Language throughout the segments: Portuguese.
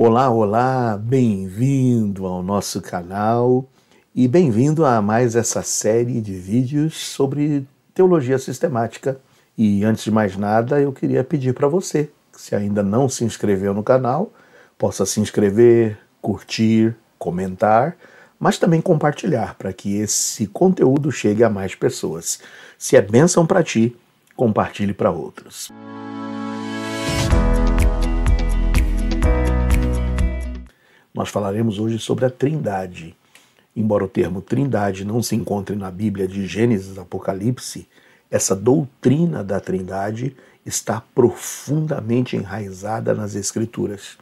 Olá, olá, bem-vindo ao nosso canal e bem-vindo a mais essa série de vídeos sobre teologia sistemática. E antes de mais nada, eu queria pedir para você, que se ainda não se inscreveu no canal, possa se inscrever, curtir, comentar, mas também compartilhar para que esse conteúdo chegue a mais pessoas. Se é bênção para ti, compartilhe para outros. Nós falaremos hoje sobre a Trindade. Embora o termo Trindade não se encontre na Bíblia de Gênesis a Apocalipse, essa doutrina da Trindade está profundamente enraizada nas Escrituras.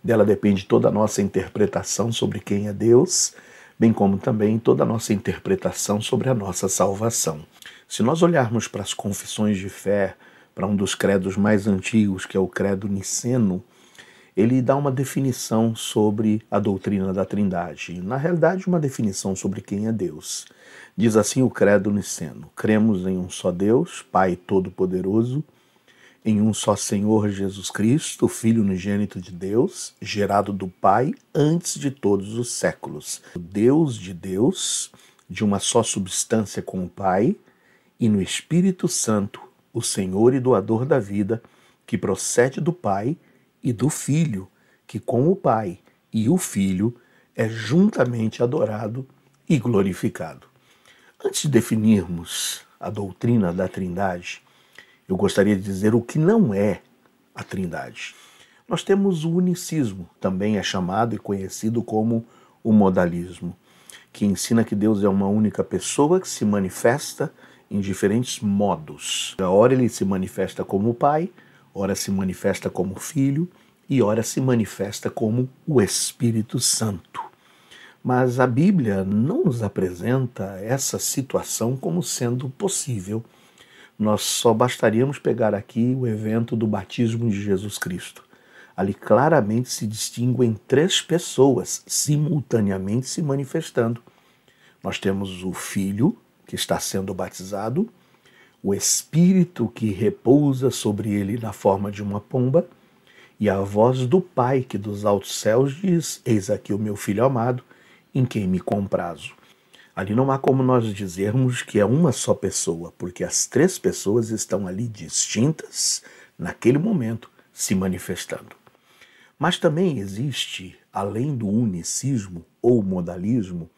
Dela depende toda a nossa interpretação sobre quem é Deus, bem como também toda a nossa interpretação sobre a nossa salvação. Se nós olharmos para as confissões de fé, para um dos credos mais antigos, que é o credo niceno, ele dá uma definição sobre a doutrina da Trindade. Na realidade, uma definição sobre quem é Deus. Diz assim o credo niceno: cremos em um só Deus, Pai Todo-Poderoso, em um só Senhor Jesus Cristo, Filho unigênito de Deus, gerado do Pai antes de todos os séculos. Deus de Deus, de uma só substância com o Pai, e no Espírito Santo, o Senhor e doador da vida, que procede do Pai e do Filho, que com o Pai e o Filho é juntamente adorado e glorificado. Antes de definirmos a doutrina da Trindade, eu gostaria de dizer o que não é a Trindade. Nós temos o unicismo, também é chamado e conhecido como o modalismo, que ensina que Deus é uma única pessoa que se manifesta em diferentes modos. Ora ele se manifesta como Pai, ora se manifesta como Filho e ora se manifesta como o Espírito Santo. Mas a Bíblia não nos apresenta essa situação como sendo possível. Nós só bastaríamos pegar aqui o evento do batismo de Jesus Cristo. Ali claramente se distinguem três pessoas simultaneamente se manifestando. Nós temos o Filho, que está sendo batizado, o Espírito que repousa sobre ele na forma de uma pomba, e a voz do Pai que dos altos céus diz: eis aqui o meu Filho amado, em quem me comprazo. Ali não há como nós dizermos que é uma só pessoa, porque as três pessoas estão ali distintas, naquele momento, se manifestando. Mas também existe, além do unicismo ou modalismo,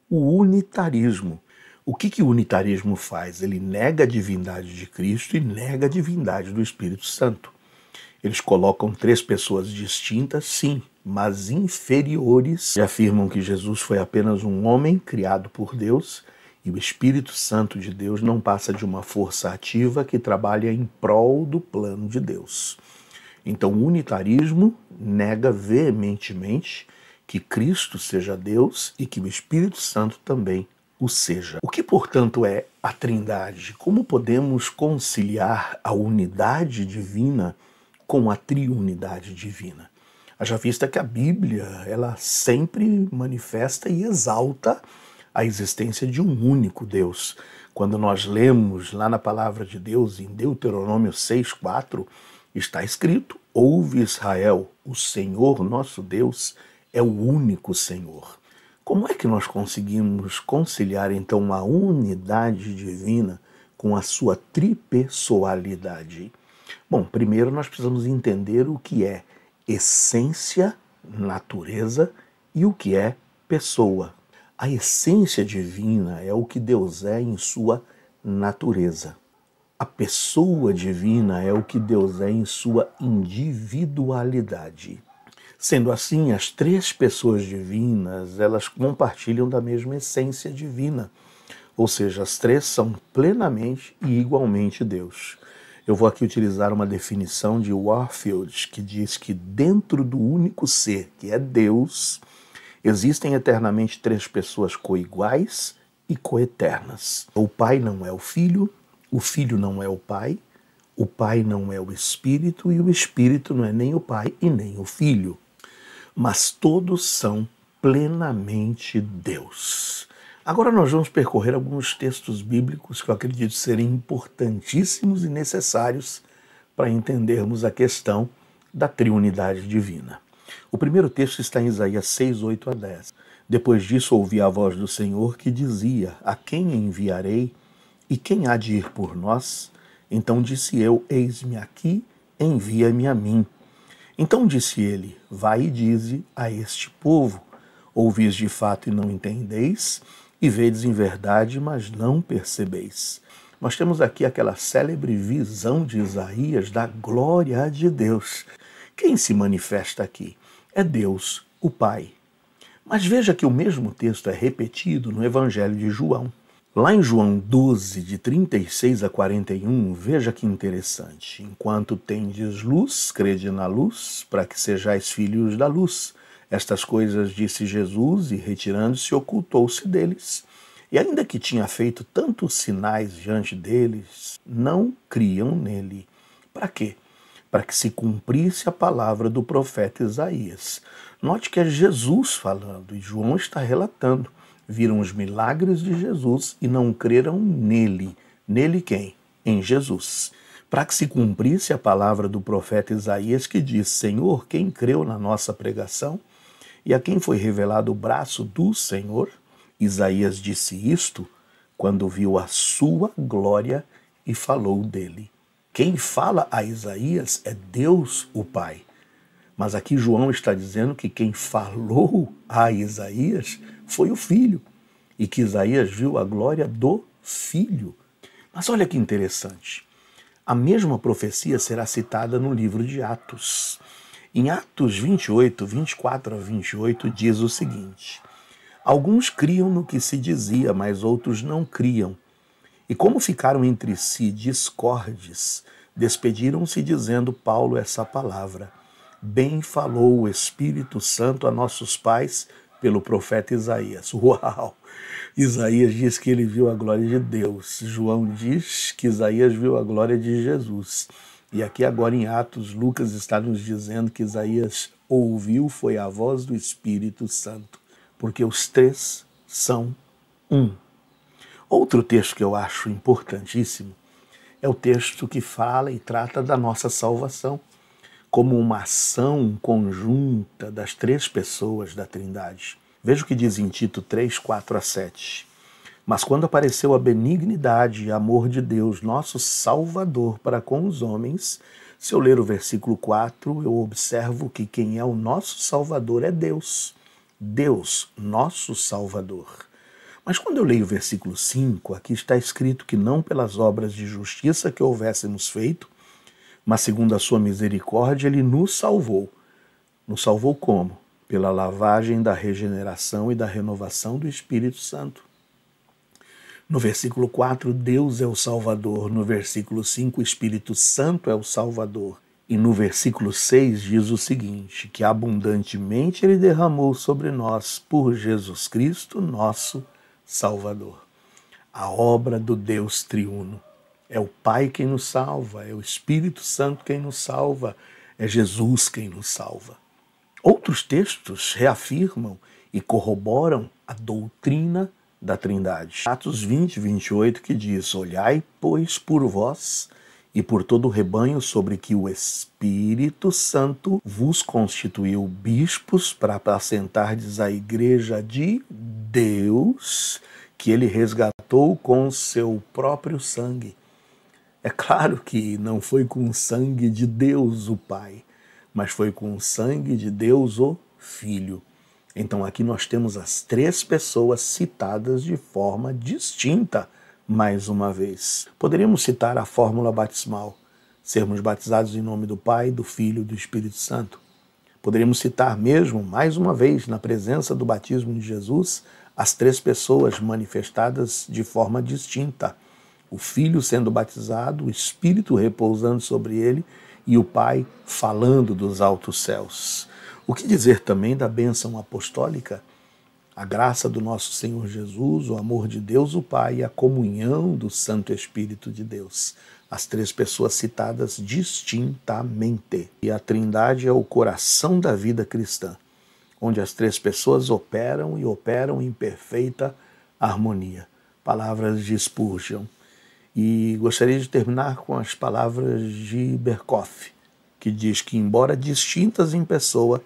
o unitarismo. O que o unitarismo faz? Ele nega a divindade de Cristo e nega a divindade do Espírito Santo. Eles colocam três pessoas distintas, sim, mas inferiores, e afirmam que Jesus foi apenas um homem criado por Deus e o Espírito Santo de Deus não passa de uma força ativa que trabalha em prol do plano de Deus. Então o unitarismo nega veementemente que Cristo seja Deus e que o Espírito Santo também o seja. O que, portanto, é a Trindade? Como podemos conciliar a unidade divina com a triunidade divina? Haja vista que a Bíblia, ela sempre manifesta e exalta a existência de um único Deus. Quando nós lemos lá na palavra de Deus, em Deuteronômio 6,4, está escrito: ouve Israel, o Senhor nosso Deus é o único Senhor. Como é que nós conseguimos conciliar, então, a unidade divina com a sua tripessoalidade? Bom, primeiro nós precisamos entender o que é essência, natureza e o que é pessoa. A essência divina é o que Deus é em sua natureza. A pessoa divina é o que Deus é em sua individualidade. Sendo assim, as três pessoas divinas, elas compartilham da mesma essência divina. Ou seja, as três são plenamente e igualmente Deus. Eu vou aqui utilizar uma definição de Warfield, que diz que dentro do único ser, que é Deus, existem eternamente três pessoas coiguais e coeternas. O Pai não é o Filho não é o Pai não é o Espírito e o Espírito não é nem o Pai e nem o Filho. Mas todos são plenamente Deus. Agora nós vamos percorrer alguns textos bíblicos que eu acredito serem importantíssimos e necessários para entendermos a questão da triunidade divina. O primeiro texto está em Isaías 6, 8 a 10. Depois disso ouvi a voz do Senhor que dizia: A quem enviarei? E quem há de ir por nós? Então disse eu: Eis-me aqui, envia-me a mim. Então disse ele: Vai e dize a este povo: Ouvis de fato e não entendeis, e vedes em verdade, mas não percebeis. Nós temos aqui aquela célebre visão de Isaías da glória de Deus. Quem se manifesta aqui? É Deus, o Pai. Mas veja que o mesmo texto é repetido no Evangelho de João. Lá em João 12, de 36 a 41, veja que interessante. Enquanto tendes luz, crede na luz, para que sejais filhos da luz. Estas coisas disse Jesus, e retirando-se, ocultou-se deles. E ainda que tinha feito tantos sinais diante deles, não criam nele. Para quê? Para que se cumprisse a palavra do profeta Isaías. Note que é Jesus falando, e João está relatando. Viram os milagres de Jesus e não creram nele. Nele quem? Em Jesus. Para que se cumprisse a palavra do profeta Isaías que diz: Senhor, quem creu na nossa pregação? E a quem foi revelado o braço do Senhor? Isaías disse isto quando viu a sua glória e falou dele. Quem fala a Isaías é Deus, o Pai. Mas aqui João está dizendo que quem falou a Isaías foi o Filho, e que Isaías viu a glória do Filho. Mas olha que interessante, a mesma profecia será citada no livro de Atos. Em Atos 28, 24 a 28, diz o seguinte: Alguns criam no que se dizia, mas outros não criam. E como ficaram entre si discordes, despediram-se dizendo Paulo essa palavra: Bem falou o Espírito Santo a nossos pais pelo profeta Isaías. Uau! Isaías diz que ele viu a glória de Deus. João diz que Isaías viu a glória de Jesus. E aqui agora em Atos, Lucas está nos dizendo que Isaías ouviu, foi a voz do Espírito Santo. Porque os três são um. Outro texto que eu acho importantíssimo é o texto que fala e trata da nossa salvação como uma ação conjunta das três pessoas da Trindade. Veja o que diz em Tito 3, 4 a 7. Mas quando apareceu a benignidade e amor de Deus, nosso Salvador, para com os homens, se eu ler o versículo 4, eu observo que quem é o nosso Salvador é Deus. Deus, nosso Salvador. Mas quando eu leio o versículo 5, aqui está escrito que não pelas obras de justiça que houvéssemos feito, mas segundo a sua misericórdia, ele nos salvou. Nos salvou como? Pela lavagem da regeneração e da renovação do Espírito Santo. No versículo 4, Deus é o Salvador. No versículo 5, o Espírito Santo é o Salvador. E no versículo 6 diz o seguinte, que abundantemente ele derramou sobre nós por Jesus Cristo, nosso Salvador. A obra do Deus triuno. É o Pai quem nos salva, é o Espírito Santo quem nos salva, é Jesus quem nos salva. Outros textos reafirmam e corroboram a doutrina da Trindade. Atos 20, 28, que diz: Olhai, pois, por vós e por todo o rebanho sobre que o Espírito Santo vos constituiu bispos para apacentardes a igreja de Deus, que ele resgatou com seu próprio sangue. É claro que não foi com o sangue de Deus o Pai, mas foi com o sangue de Deus o Filho. Então aqui nós temos as três pessoas citadas de forma distinta, mais uma vez. Poderíamos citar a fórmula batismal, sermos batizados em nome do Pai, do Filho e do Espírito Santo. Poderíamos citar mesmo, mais uma vez, na presença do batismo de Jesus, as três pessoas manifestadas de forma distinta. O Filho sendo batizado, o Espírito repousando sobre ele e o Pai falando dos altos céus. O que dizer também da bênção apostólica? A graça do nosso Senhor Jesus, o amor de Deus o Pai e a comunhão do Santo Espírito de Deus. As três pessoas citadas distintamente. E a Trindade é o coração da vida cristã, onde as três pessoas operam e operam em perfeita harmonia. Palavras de Spurgeon. E gostaria de terminar com as palavras de Berkhof, que diz que, embora distintas em pessoa,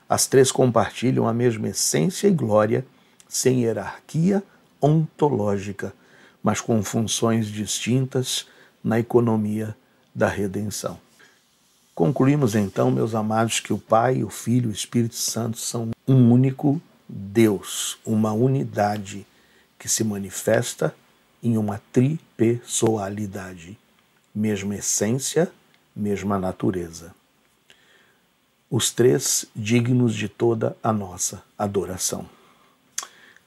As três compartilham a mesma essência e glória, sem hierarquia ontológica, mas com funções distintas na economia da redenção. Concluímos então, meus amados, que o Pai, o Filho e o Espírito Santo são um único Deus, uma unidade que se manifesta em uma tripessoalidade, mesma essência, mesma natureza. Os três dignos de toda a nossa adoração.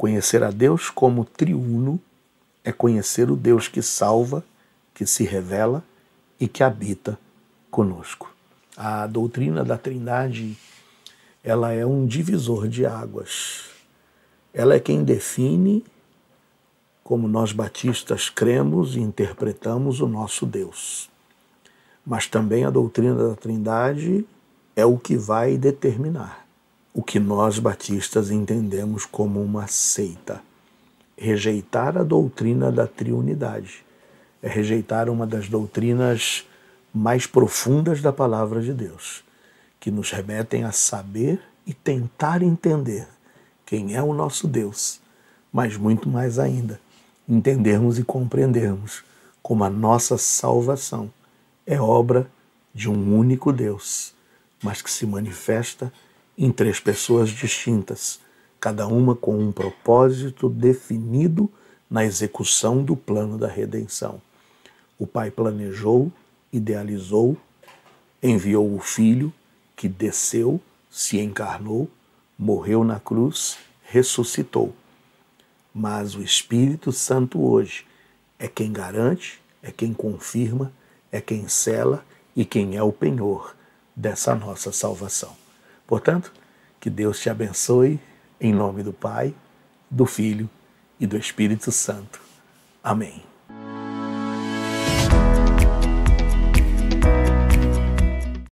Conhecer a Deus como triuno é conhecer o Deus que salva, que se revela e que habita conosco. A doutrina da Trindade, ela é um divisor de águas. Ela é quem define como nós batistas cremos e interpretamos o nosso Deus. Mas também a doutrina da Trindade é o que vai determinar o que nós batistas entendemos como uma seita. Rejeitar a doutrina da triunidade é rejeitar uma das doutrinas mais profundas da palavra de Deus, que nos remetem a saber e tentar entender quem é o nosso Deus, mas muito mais ainda, entendermos e compreendermos como a nossa salvação é obra de um único Deus, mas que se manifesta em três pessoas distintas, cada uma com um propósito definido na execução do plano da redenção. O Pai planejou, idealizou, enviou o Filho, que desceu, se encarnou, morreu na cruz, ressuscitou. Mas o Espírito Santo hoje é quem garante, é quem confirma, é quem sela e quem é o penhor dessa nossa salvação. Portanto, que Deus te abençoe, em nome do Pai, do Filho e do Espírito Santo. Amém.